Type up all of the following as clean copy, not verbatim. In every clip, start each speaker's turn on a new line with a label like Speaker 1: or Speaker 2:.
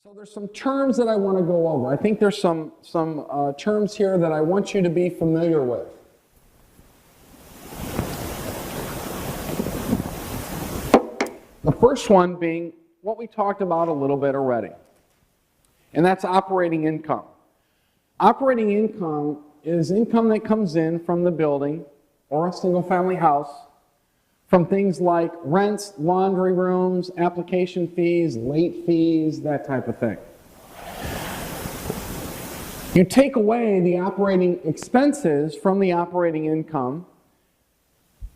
Speaker 1: So there's some terms that I want to go over. I think there's some terms here that I want you to be familiar with. The first one being what we talked about a little bit already, and that's operating income. Operating income is income that comes in from the building or a single-family house from things like rents, laundry rooms, application fees, late fees, that type of thing. You take away the operating expenses from the operating income,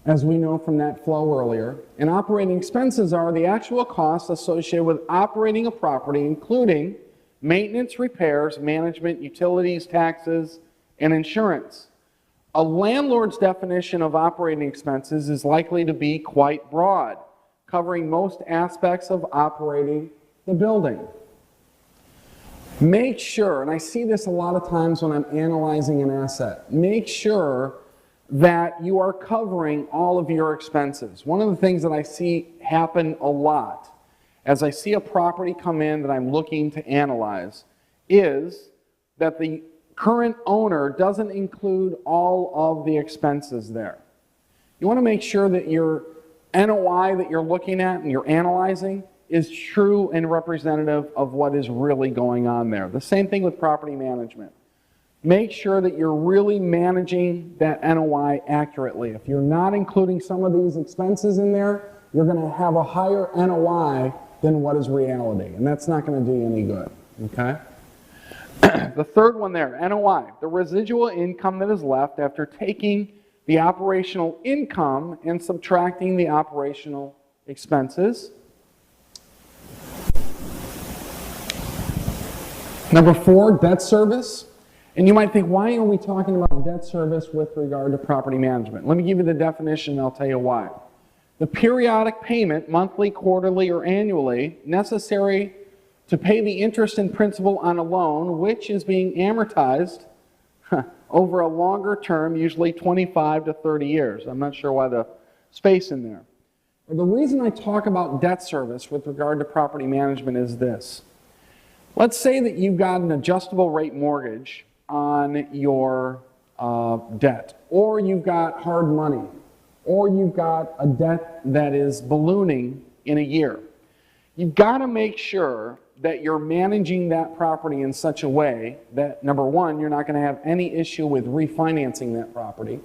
Speaker 1: as we know from that flow earlier, and operating expenses are the actual costs associated with operating a property, including maintenance, repairs, management, utilities, taxes, and insurance. A landlord's definition of operating expenses is likely to be quite broad, covering most aspects of operating the building. Make sure, and I see this a lot of times when I'm analyzing an asset, make sure that you are covering all of your expenses. One of the things that I see happen a lot as I see a property come in that I'm looking to analyze is that the current owner doesn't include all of the expenses there. You want to make sure that your NOI that you're looking at and you're analyzing is true and representative of what is really going on there. The same thing with property management. Make sure that you're really managing that NOI accurately. If you're not including some of these expenses in there, you're going to have a higher NOI than what is reality, and that's not going to do you any good, okay? The third one there, NOI, the residual income that is left after taking the operational income and subtracting the operational expenses. Number 4, debt service. And you might think, why are we talking about debt service with regard to property management? Let me give you the definition and I'll tell you why. The periodic payment, monthly, quarterly, or annually, necessary to pay the interest and principal on a loan, which is being amortized over a longer term, usually 25 to 30 years. I'm not sure why the space in there. But the reason I talk about debt service with regard to property management is this. Let's say that you've got an adjustable rate mortgage on your debt, or you've got hard money, or you've got a debt that is ballooning in a year. You've got to make sure that you're managing that property in such a way that, number 1, you're not going to have any issue with refinancing that property.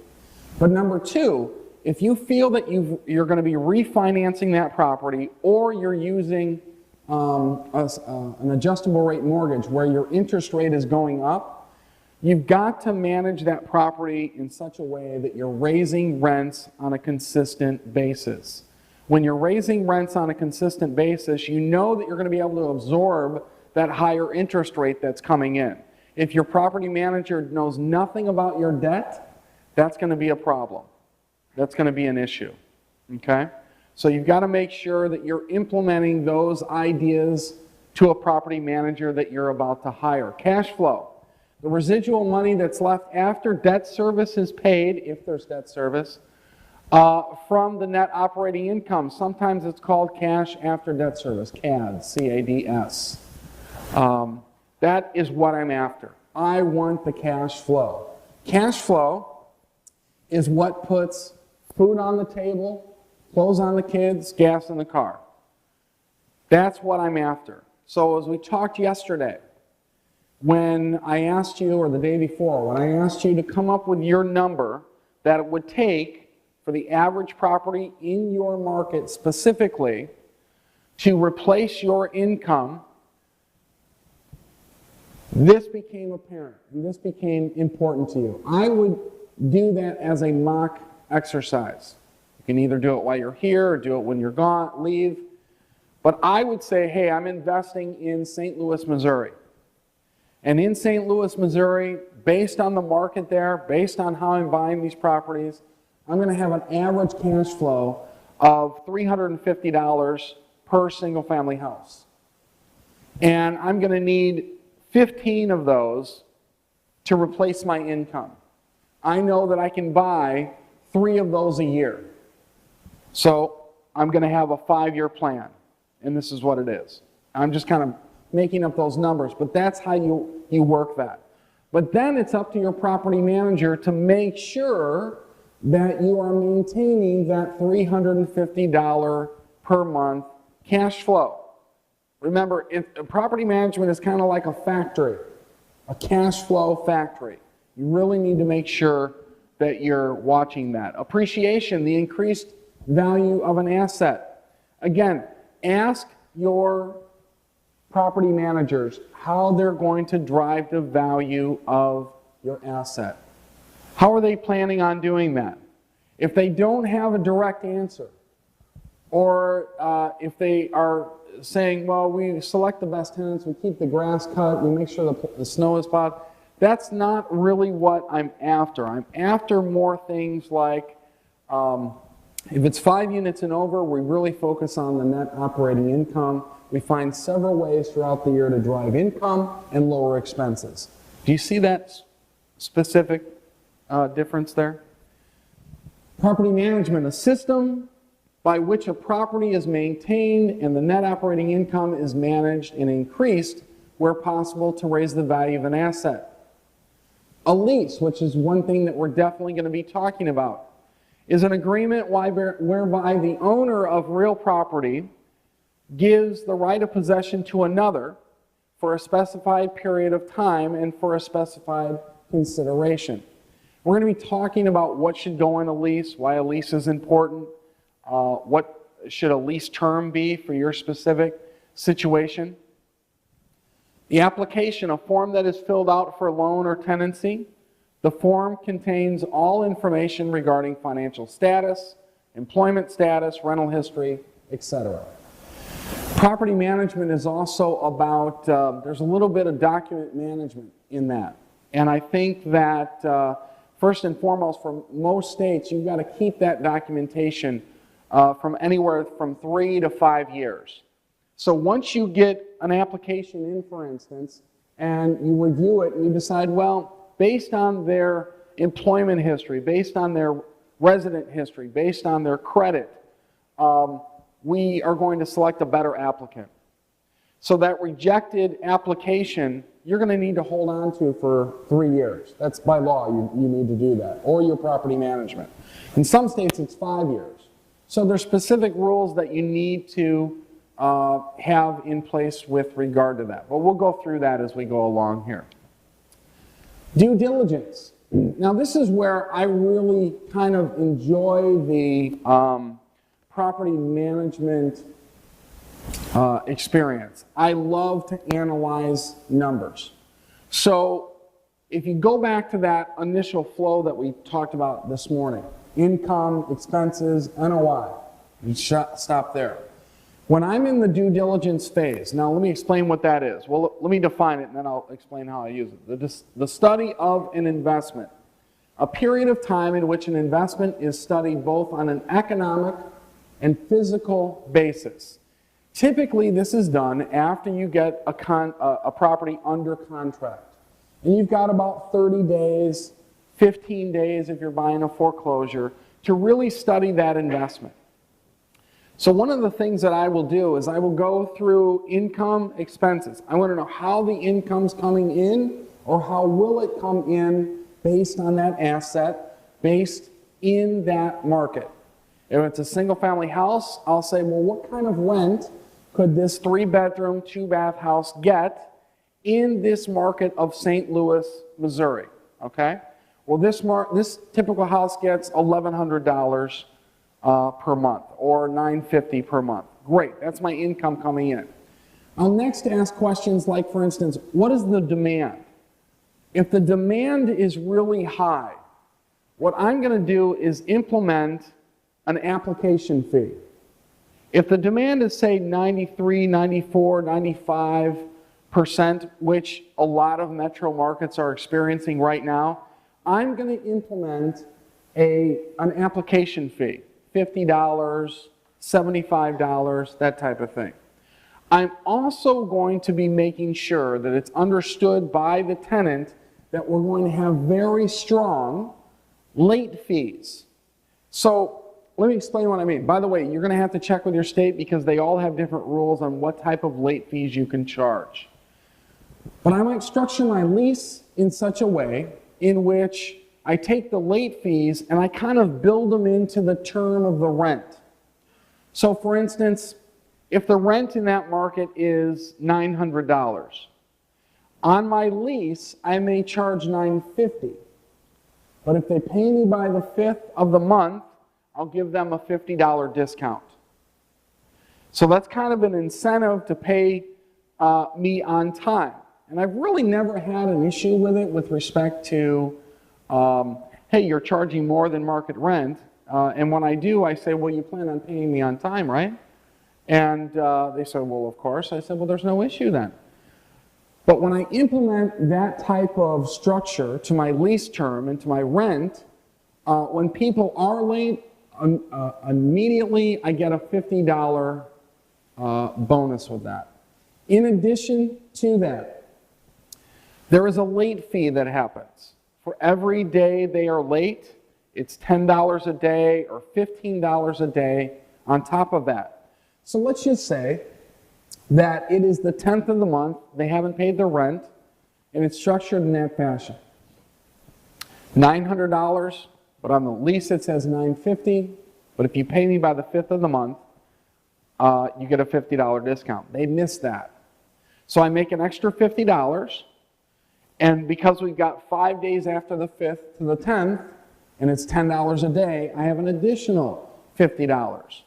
Speaker 1: But number 2, if you feel that you're going to be refinancing that property, or you're using an adjustable rate mortgage where your interest rate is going up, you've got to manage that property in such a way that you're raising rents on a consistent basis. When you're raising rents on a consistent basis, you know that you're going to be able to absorb that higher interest rate that's coming in. If your property manager knows nothing about your debt, that's going to be a problem. That's going to be an issue. Okay? So you've got to make sure that you're implementing those ideas to a property manager that you're about to hire. Cash flow. The residual money that's left after debt service is paid, if there's debt service, from the net operating income. Sometimes it's called cash after debt service, CADS, C-A-D-S. That is what I'm after. I want the cash flow. Cash flow is what puts food on the table, clothes on the kids, gas in the car. That's what I'm after. So as we talked yesterday, when I asked you, or the day before, when I asked you to come up with your number that it would take for the average property in your market specifically to replace your income, this became apparent, and this became important to you. I would do that as a mock exercise. You can either do it while you're here or do it when you're gone, leave. But I would say, hey, I'm investing in St. Louis, Missouri. And in St. Louis, Missouri, based on the market there, based on how I'm buying these properties, I'm going to have an average cash flow of $350 per single family house. And I'm going to need 15 of those to replace my income. I know that I can buy 3 of those a year. So I'm going to have a 5-year plan. And this is what it is. I'm just kind of making up those numbers, but that's how you work that. But then it's up to your property manager to make sure that you are maintaining that $350 per month cash flow. Remember, property management is kind of like a factory, a cash flow factory. You really need to make sure that you're watching that. Appreciation, the increased value of an asset. Again, ask your property managers how they're going to drive the value of your asset. How are they planning on doing that? If they don't have a direct answer, or if they are saying, well, we select the best tenants, we keep the grass cut, we make sure the snow is plowed, that's not really what I'm after. I'm after more things like, if it's 5 units and over, we really focus on the net operating income. We find several ways throughout the year to drive income and lower expenses. Do you see that specific difference there? Property management, a system by which a property is maintained and the net operating income is managed and increased where possible to raise the value of an asset. A lease, which is one thing that we're definitely going to be talking about, is an agreement whereby the owner of real property gives the right of possession to another for a specified period of time and for a specified consideration. We're going to be talking about what should go in a lease, why a lease is important, what should a lease term be for your specific situation. The application, a form that is filled out for loan or tenancy. The form contains all information regarding financial status, employment status, rental history, etc. Property management is also about, there's a little bit of document management in that. And I think that first and foremost, for most states, you've got to keep that documentation from anywhere from 3 to 5 years. So once you get an application in, for instance, and you review it and you decide, well, based on their employment history, based on their resident history, based on their credit, we are going to select a better applicant. So that rejected application, you're going to need to hold on to for 3 years. That's by law, you need to do that, or your property management. In some states, it's 5 years. So there's specific rules that you need to have in place with regard to that. But we'll go through that as we go along here. Due diligence. Now this is where I really kind of enjoy the property management experience. I love to analyze numbers. So if you go back to that initial flow that we talked about this morning, income, expenses, NOI, you stop there. When I'm in the due diligence phase, now let me explain what that is. Well, let me define it and then I'll explain how I use it. The study of an investment, a period of time in which an investment is studied both on an economic and physical basis. Typically, this is done after you get a property under contract. And you've got about 30 days, 15 days if you're buying a foreclosure, to really study that investment. So one of the things that I will do is I will go through income, expenses. I want to know how the income's coming in or how will it come in based on that asset, based in that market. If it's a single-family house, I'll say, well, what kind of rent could this 3-bedroom, 2-bath house get in this market of St. Louis, Missouri? Okay? Well, this typical house gets $1,100 per month, or $950 per month. Great, that's my income coming in. I'll next ask questions like, for instance, what is the demand? If the demand is really high, what I'm going to do is implement an application fee. If the demand is, say, 93, 94, 95%, which a lot of metro markets are experiencing right now, I'm going to implement an application fee, $50, $75, that type of thing. I'm also going to be making sure that it's understood by the tenant that we're going to have very strong late fees. So let me explain what I mean. By the way, you're going to have to check with your state because they all have different rules on what type of late fees you can charge. But I might structure my lease in such a way in which I take the late fees and I kind of build them into the term of the rent. So for instance, if the rent in that market is $900, on my lease, I may charge $950. But if they pay me by the 5th of the month, I'll give them a $50 discount. So that's kind of an incentive to pay me on time. And I've really never had an issue with it with respect to, hey, you're charging more than market rent. And when I do, I say, well, you plan on paying me on time, right? And they said, well, of course. I said, well, there's no issue then. But when I implement that type of structure to my lease term and to my rent, when people are late, immediately I get a $50 bonus with that. In addition to that, there is a late fee that happens. For every day they are late, it's $10 a day or $15 a day on top of that. So let's just say that it is the 10th of the month, they haven't paid their rent, and it's structured in that fashion. $900, but on the lease it says $950, but if you pay me by the 5th of the month, you get a $50 discount. They missed that. So I make an extra $50, and because we've got 5 days after the 5th to the 10th, and it's $10 a day, I have an additional $50.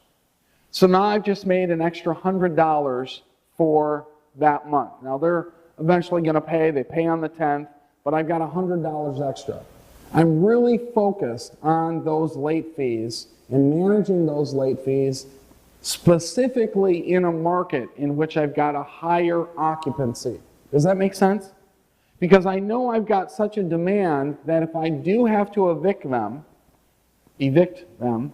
Speaker 1: So now I've just made an extra $100 for that month. Now they're eventually going to pay, they pay on the 10th, but I've got $100 extra. I'm really focused on those late fees and managing those late fees specifically in a market in which I've got a higher occupancy. Does that make sense? Because I know I've got such a demand that if I do have to evict them,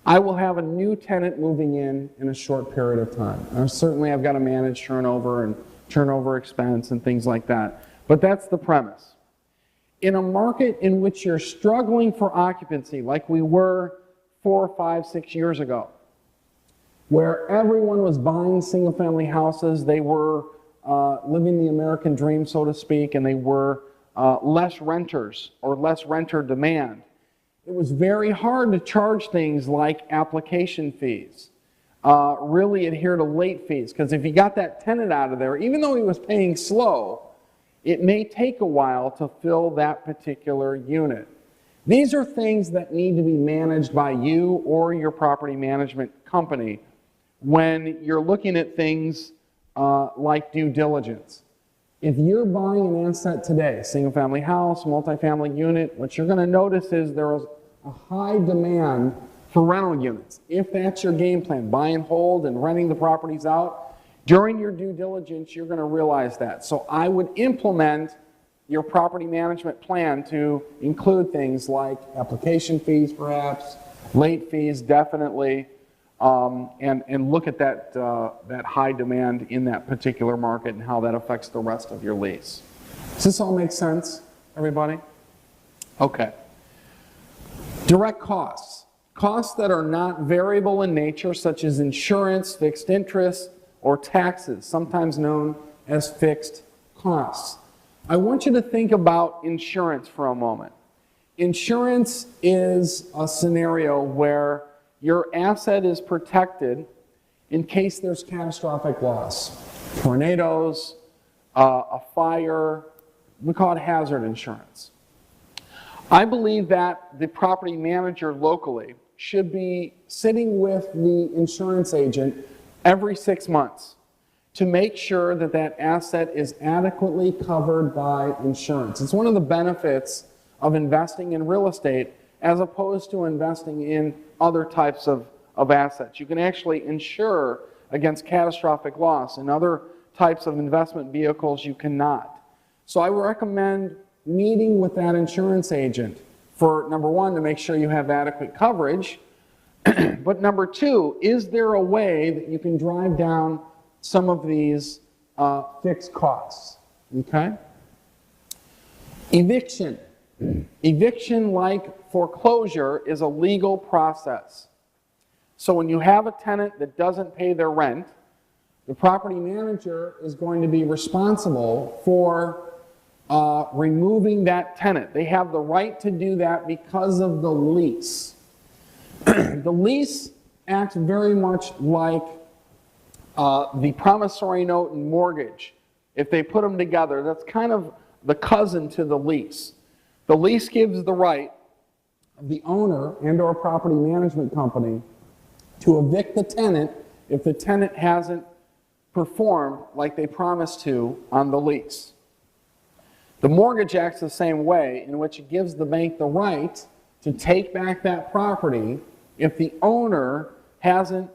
Speaker 1: I will have a new tenant moving in a short period of time. Certainly I've got to manage turnover and turnover expense and things like that. But that's the premise. In a market in which you're struggling for occupancy, like we were 4, 5, 6 years ago, where everyone was buying single-family houses, they were living the American dream, so to speak, and they were less renters or less renter demand. It was very hard to charge things like application fees, really adhere to late fees, because if you got that tenant out of there, even though he was paying slow, it may take a while to fill that particular unit. These are things that need to be managed by you or your property management company when you're looking at things like due diligence. If you're buying an asset today, single-family house, multifamily unit, what you're going to notice is there is a high demand for rental units. If that's your game plan, buy and hold and renting the properties out, during your due diligence, you're going to realize that. So I would implement your property management plan to include things like application fees, perhaps, late fees, definitely, and look at that, that high demand in that particular market and how that affects the rest of your lease. Does this all make sense, everybody? Okay. Direct costs. Costs that are not variable in nature, such as insurance, fixed interest, or taxes, sometimes known as fixed costs. I want you to think about insurance for a moment. Insurance is a scenario where your asset is protected in case there's catastrophic loss. Tornadoes, a fire, we call it hazard insurance. I believe that the property manager locally should be sitting with the insurance agent every 6 months to make sure that that asset is adequately covered by insurance. It's one of the benefits of investing in real estate as opposed to investing in other types of assets. You can actually insure against catastrophic loss. In other types of investment vehicles, you cannot. So I would recommend meeting with that insurance agent for, number one, to make sure you have adequate coverage, but number two, is there a way that you can drive down some of these fixed costs? Okay? Eviction. Eviction, like foreclosure, is a legal process. So when you have a tenant that doesn't pay their rent, the property manager is going to be responsible for removing that tenant. They have the right to do that because of the lease. The lease acts very much like the promissory note and mortgage. If they put them together, that's kind of the cousin to the lease. The lease gives the right of the owner and or property management company to evict the tenant if the tenant hasn't performed like they promised to on the lease. The mortgage acts the same way, in which it gives the bank the right to take back that property if the owner hasn't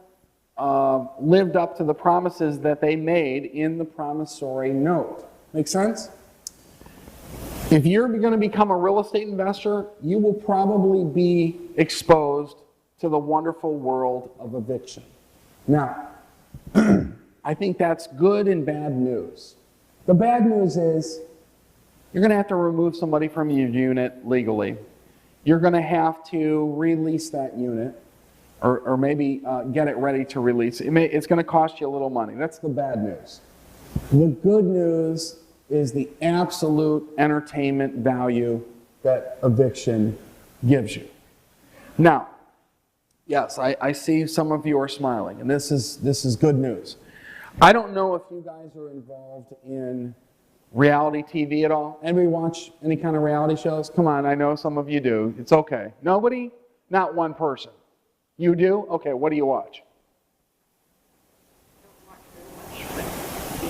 Speaker 1: lived up to the promises that they made in the promissory note. Make sense? If you're going to become a real estate investor, you will probably be exposed to the wonderful world of eviction. Now, I think that's good and bad news. The bad news is you're going to have to remove somebody from your unit legally. You're going to have to release that unit, or maybe get it ready to release. It's going to cost you a little money. That's the bad news. The good news is the absolute entertainment value that eviction gives you. Now, yes, I see some of you are smiling, and this is good news. I don't know if you guys are involved in reality TV at all. Anybody watch any kind of reality shows? Come on, I know some of you do. It's okay. Nobody? Not one person. You do? Okay, what do you watch?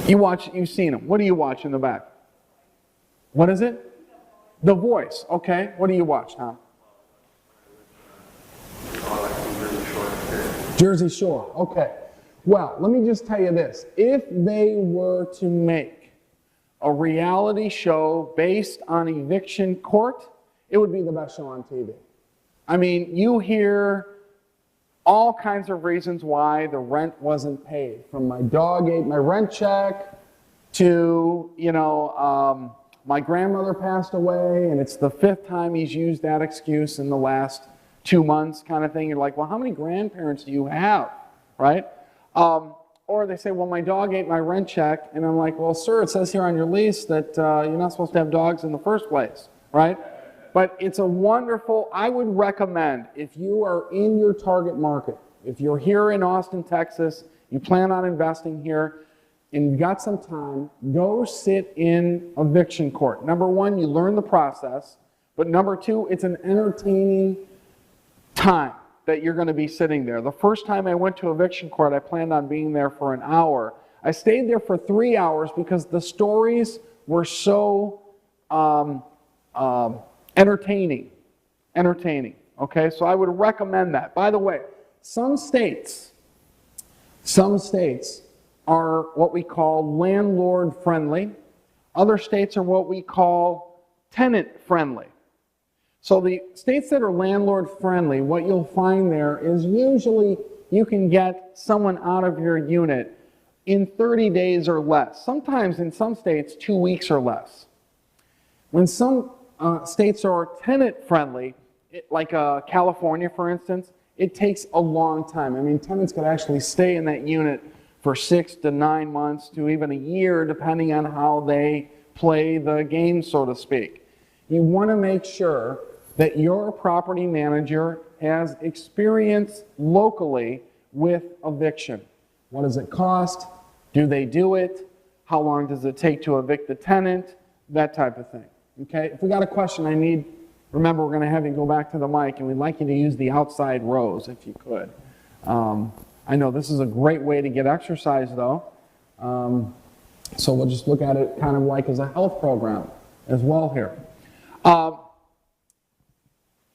Speaker 1: You've seen them. What do you watch in the back? What is it? The Voice. Okay, what do you watch, Tom? Jersey Shore. Okay. Well, let me just tell you this. If they were to make a reality show based on eviction court, it would be the best show on TV. I mean, you hear all kinds of reasons why the rent wasn't paid. From my dog ate my rent check to, my grandmother passed away and it's the 5th time he's used that excuse in the last 2 months kind of thing. You're like, well, how many grandparents do you have, right? Or they say, well, my dog ate my rent check. And I'm like, well, sir, it says here on your lease that you're not supposed to have dogs in the first place, right? But it's a wonderful, I would recommend, if you are in your target market, if you're here in Austin, Texas, you plan on investing here, and you've got some time, go sit in eviction court. Number one, you learn the process, but number two, it's an entertaining time that you're going to be sitting there. The first time I went to eviction court, I planned on being there for an hour. I stayed there for 3 hours because the stories were so entertaining, okay? So I would recommend that. By the way, some states are what we call landlord-friendly. Other states are what we call tenant-friendly. So the states that are landlord-friendly, what you'll find there is usually you can get someone out of your unit in 30 days or less. Sometimes in some states, 2 weeks or less. When some states are tenant-friendly, like California, for instance, it takes a long time. I mean, tenants could actually stay in that unit for 6 to 9 months to even a year, depending on how they play the game, so to speak. You want to make sure that your property manager has experience locally with eviction. What does it cost? Do they do it? How long does it take to evict the tenant? That type of thing. Okay, if we got a question, remember we're going to have you go back to the mic, and we'd like you to use the outside rows if you could. I know this is a great way to get exercise though, so we'll just look at it kind of like as a health program as well here.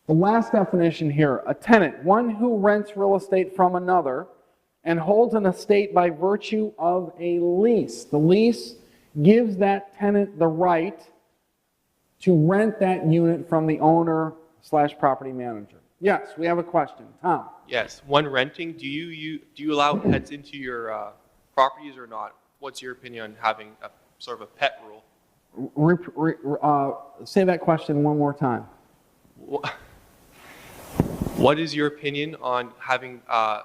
Speaker 1: The last definition here, a tenant, one who rents real estate from another and holds an estate by virtue of a lease. The lease gives that tenant the right to rent that unit from the owner/property manager. Yes, we have a question. Tom.
Speaker 2: Yes, when renting, do you allow pets into your properties or not? What's your opinion on having a sort of a pet rule?
Speaker 1: Say that question one more time.
Speaker 2: What is your opinion on having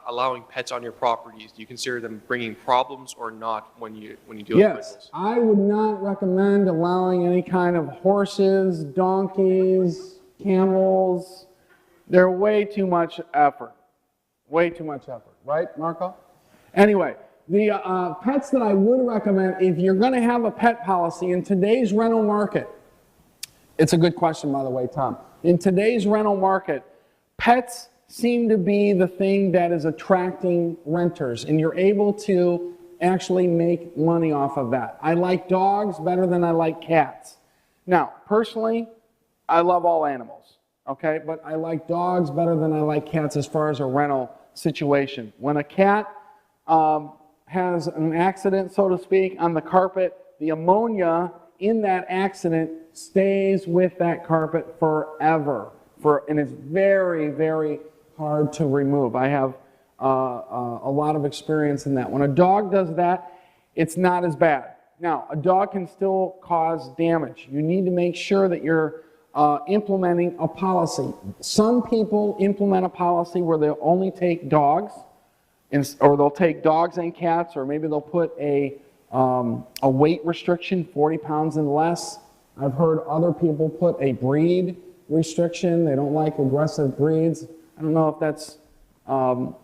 Speaker 2: allowing pets on your properties? Do you consider them bringing problems or not when you do
Speaker 1: Yes,
Speaker 2: rentals?
Speaker 1: I would not recommend allowing any kind of horses, donkeys, camels. They're way too much effort. Way too much effort, right, Marco? Anyway, the pets that I would recommend, if you're going to have a pet policy in today's rental market, it's a good question, by the way, Tom. In today's rental market, pets seem to be the thing that is attracting renters, and you're able to actually make money off of that. I like dogs better than I like cats. Now, personally, I love all animals, okay? But I like dogs better than I like cats as far as a rental situation. When a cat has an accident, so to speak, on the carpet, the ammonia in that accident stays with that carpet forever. And it's very, very hard to remove. I have a lot of experience in that. When a dog does that, it's not as bad. Now, a dog can still cause damage. You need to make sure that you're implementing a policy. Some people implement a policy where they'll only take dogs, or they'll take dogs and cats, or maybe they'll put a weight restriction, 40 pounds and less. I've heard other people put a breed restriction. They don't like aggressive breeds. I don't know if that's,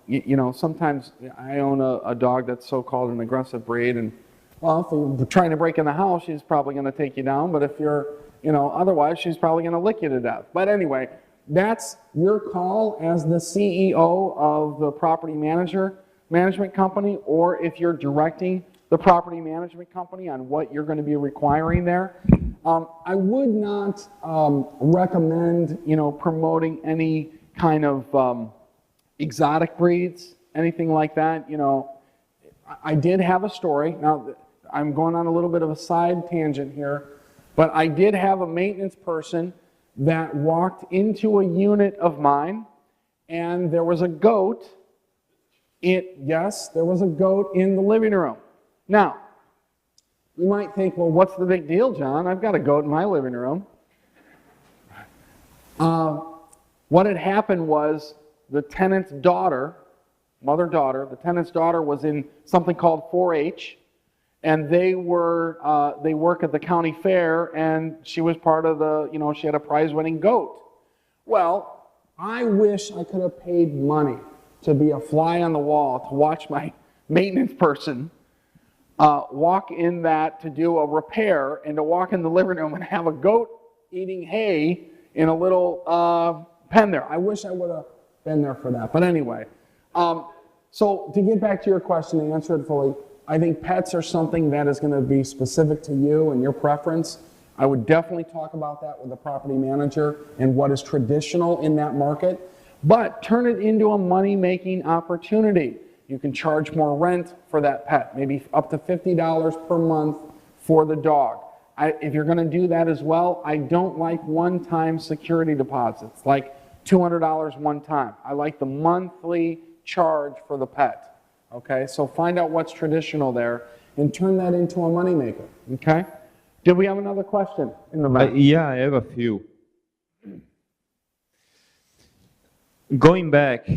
Speaker 1: you know, sometimes I own a dog that's so-called an aggressive breed, and well, if you're trying to break in the house, she's probably going to take you down, but if you're, you know, otherwise, she's probably going to lick you to death. But anyway, that's your call as the CEO of the property management company, or if you're directing the property management company on what you're going to be requiring there. I would not recommend, you know, promoting any kind of exotic breeds, anything like that. You know, I did have a story. Now, I'm going on a little bit of a side tangent here, but I did have a maintenance person that walked into a unit of mine, and there was a goat. Yes, there was a goat in the living room. Now, you might think, well, what's the big deal, John? I've got a goat in my living room. What had happened was the tenant's daughter, mother-daughter, the tenant's daughter was in something called 4-H, and they work at the county fair, and she was part of the, you know, she had a prize-winning goat. Well, I wish I could have paid money to be a fly on the wall to watch my maintenance person walk in that to do a repair, and to walk in the living room and have a goat eating hay in a little pen there. I wish I would have been there for that. But anyway, so to get back to your question and answer it fully, I think pets are something that is going to be specific to you and your preference. I would definitely talk about that with the property manager and what is traditional in that market, but turn it into a money-making opportunity. You can charge more rent for that pet, maybe up to $50 per month for the dog. If you're going to do that as well, I don't like one-time security deposits, like $200 one time. I like the monthly charge for the pet. Okay, so find out what's traditional there and turn that into a moneymaker. Okay? Did we have another question in the back?
Speaker 3: Yeah, I have a few. Going back,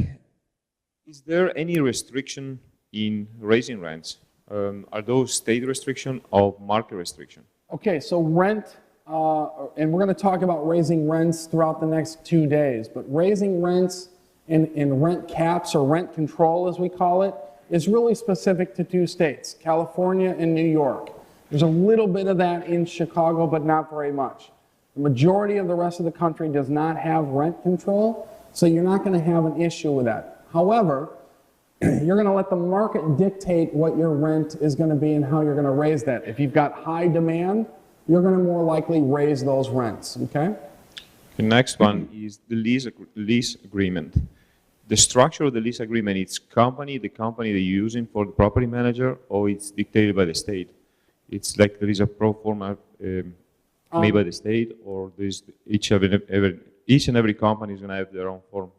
Speaker 3: is there any restriction in raising rents? Are those state restriction or market restriction?
Speaker 1: Okay, so rent, and we're going to talk about raising rents throughout the next 2 days, but raising rents and rent caps, or rent control as we call it, is really specific to 2 states, California and New York. There's a little bit of that in Chicago, but not very much. The majority of the rest of the country does not have rent control, so you're not going to have an issue with that. However, you're going to let the market dictate what your rent is going to be and how you're going to raise that. If you've got high demand, you're going to more likely raise those rents, okay?
Speaker 3: The next one is the lease agreement. The structure of the lease agreement, it's the company that you're using for the property manager, or it's dictated by the state? It's like there is a pro forma made by the state, or there's each and every company is going to have their own form?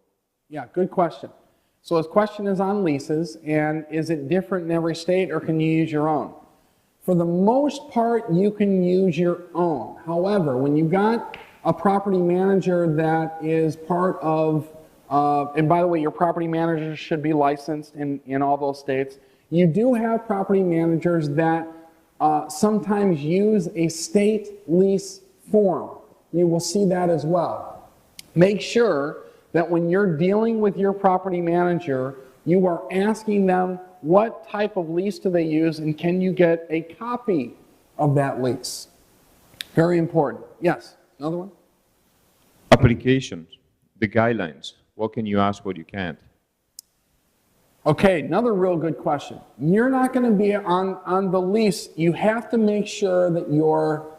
Speaker 1: Yeah, good question. So his question is on leases, and is it different in every state, or can you use your own? For the most part, you can use your own. However, when you've got a property manager that is part of and by the way, your property manager should be licensed in all those states. You do have property managers that sometimes use a state lease form. You will see that as well. Make sure that when you're dealing with your property manager, you are asking them what type of lease do they use and can you get a copy of that lease. Very important. Yes, another one?
Speaker 3: Applications, the guidelines. What can you ask, what you can't?
Speaker 1: Okay, another real good question. You're not going to be on the lease. You have to make sure that your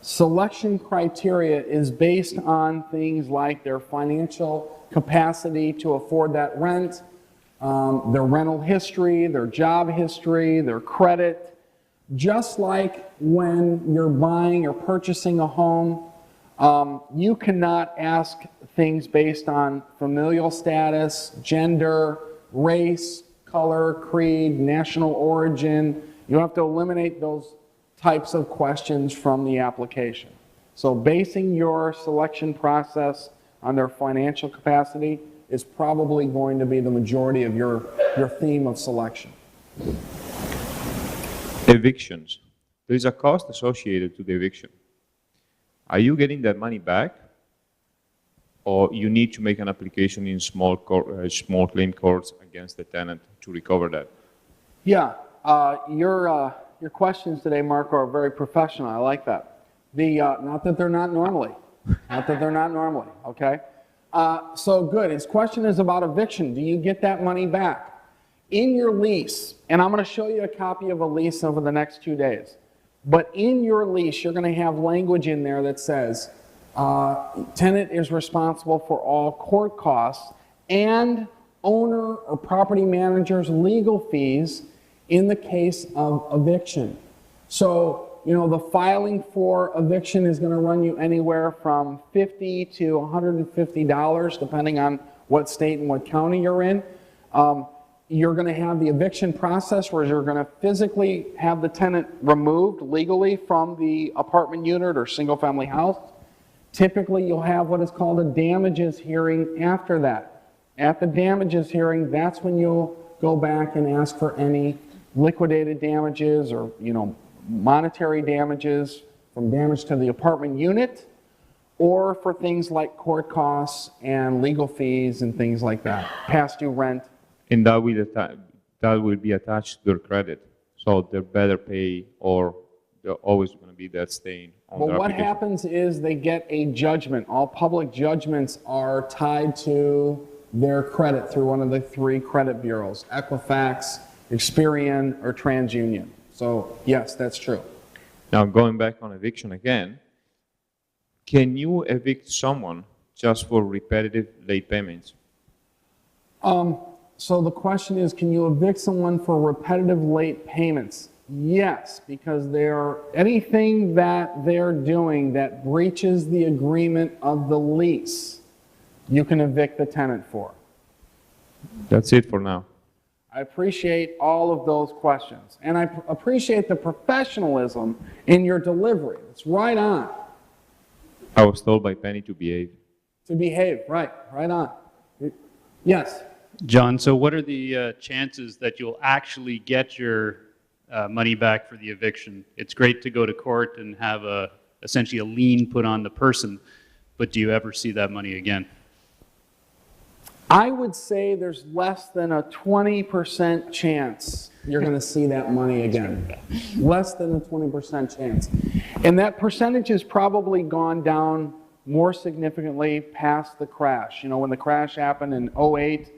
Speaker 1: selection criteria is based on things like their financial capacity to afford that rent, their rental history, their job history, their credit. Just like when you're buying or purchasing a home, you cannot ask things based on familial status, gender, race, color, creed, national origin. You have to eliminate those types of questions from the application. So basing your selection process on their financial capacity is probably going to be the majority of your theme of selection.
Speaker 3: Evictions. There is a cost associated to the eviction. Are you getting that money back? Or you need to make an application in small claim courts against the tenant to recover that?
Speaker 1: Yeah, your questions today, Marco, are very professional. I like that. Not that they're not normally. Not that they're not normally, okay? So good. His question is about eviction. Do you get that money back? In your lease, and I'm going to show you a copy of a lease over the next 2 days, but in your lease, you're going to have language in there that says, tenant is responsible for all court costs and owner or property manager's legal fees in the case of eviction. So, you know, the filing for eviction is going to run you anywhere from $50 to $150, depending on what state and what county you're in. You're going to have the eviction process where you're going to physically have the tenant removed legally from the apartment unit or single-family house. Typically, you'll have what is called a damages hearing after that. At the damages hearing, that's when you'll go back and ask for any liquidated damages or, you know, monetary damages from damage to the apartment unit, or for things like court costs and legal fees and things like that, past due rent.
Speaker 3: And that will be attached to their credit. So they're better pay, or they're always going to be that stain on
Speaker 1: Well,
Speaker 3: their
Speaker 1: what
Speaker 3: application.
Speaker 1: happens is they get a judgment. All public judgments are tied to their credit through one of the 3 credit bureaus, Equifax, Experian, or TransUnion. So yes, that's true.
Speaker 3: Now, going back on eviction again, can you evict someone just for repetitive late payments?
Speaker 1: So the question is, can you evict someone for repetitive late payments? Yes, because anything that they're doing that breaches the agreement of the lease, you can evict the tenant for.
Speaker 3: That's it for now.
Speaker 1: I appreciate all of those questions, and I appreciate the professionalism in your delivery. It's right on.
Speaker 3: I was told by Penny to behave.
Speaker 1: To behave, right on. Yes?
Speaker 4: John, so what are the chances that you'll actually get your money back for the eviction? It's great to go to court and have essentially a lien put on the person, but do you ever see that money again?
Speaker 1: I would say there's less than a 20% chance you're going to see that money again. Less than a 20% chance. And that percentage has probably gone down more significantly past the crash. You know, when the crash happened in 2008,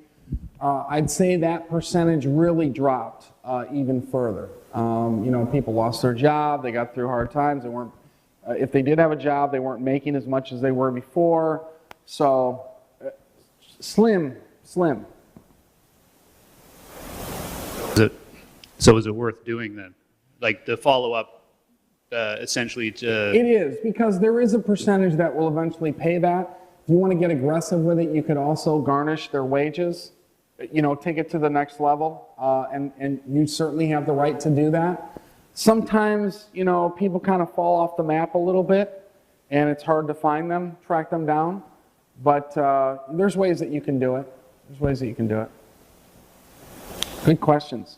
Speaker 1: I'd say that percentage really dropped even further. You know, people lost their job, they got through hard times, they weren't, if they did have a job, they weren't making as much as they were before. So, slim.
Speaker 4: So is it worth doing then? Like the follow-up essentially to...
Speaker 1: It is, because there is a percentage that will eventually pay that. If you want to get aggressive with it, you could also garnish their wages, you know, take it to the next level, and you certainly have the right to do that. Sometimes, you know, people kind of fall off the map a little bit, and it's hard to find them, track them down. But there's ways that you can do it. There's ways that you can do it. Good questions.